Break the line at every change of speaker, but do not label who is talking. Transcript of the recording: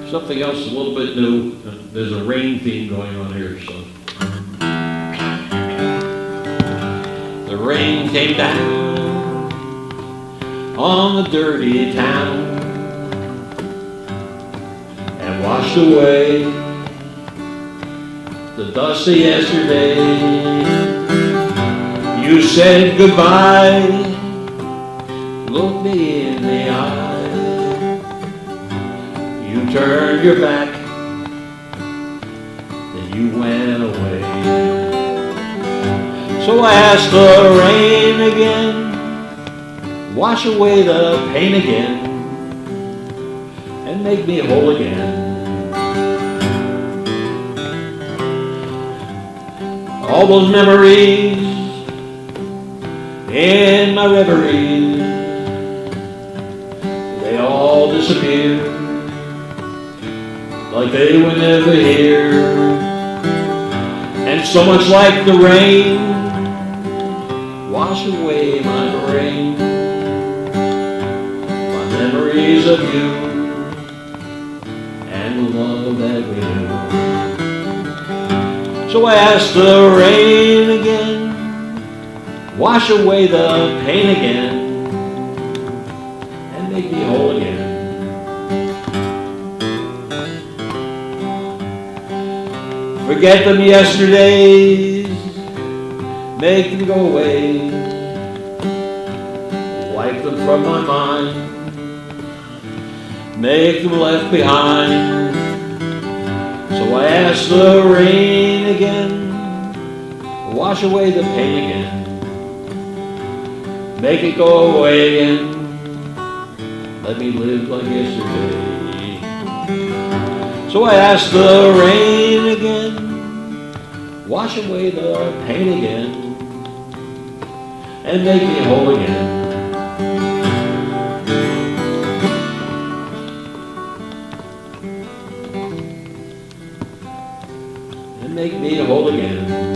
Something else a little bit new. There's a rain theme going on here, so. The rain came down on the dirty town and washed away the dust of yesterday. You said goodbye, looked me in the eye. You turned your back, then you went away. So I asked the rain again, wash away the pain again, and make me whole again. All those memories in my reveries, they all disappeared like they were never here. And so much like the rain, wash away my brain, my memories of you and the love that we knew. So I asked the rain again, wash away the pain again, and make me whole again. Forget them yesterdays, make them go away, wipe them from my mind, make them left behind. So I asked the rain again, wash away the pain again, make it go away again, let me live like yesterday. So I asked the rain again, wash away the pain again, and make me whole again. And make me whole again.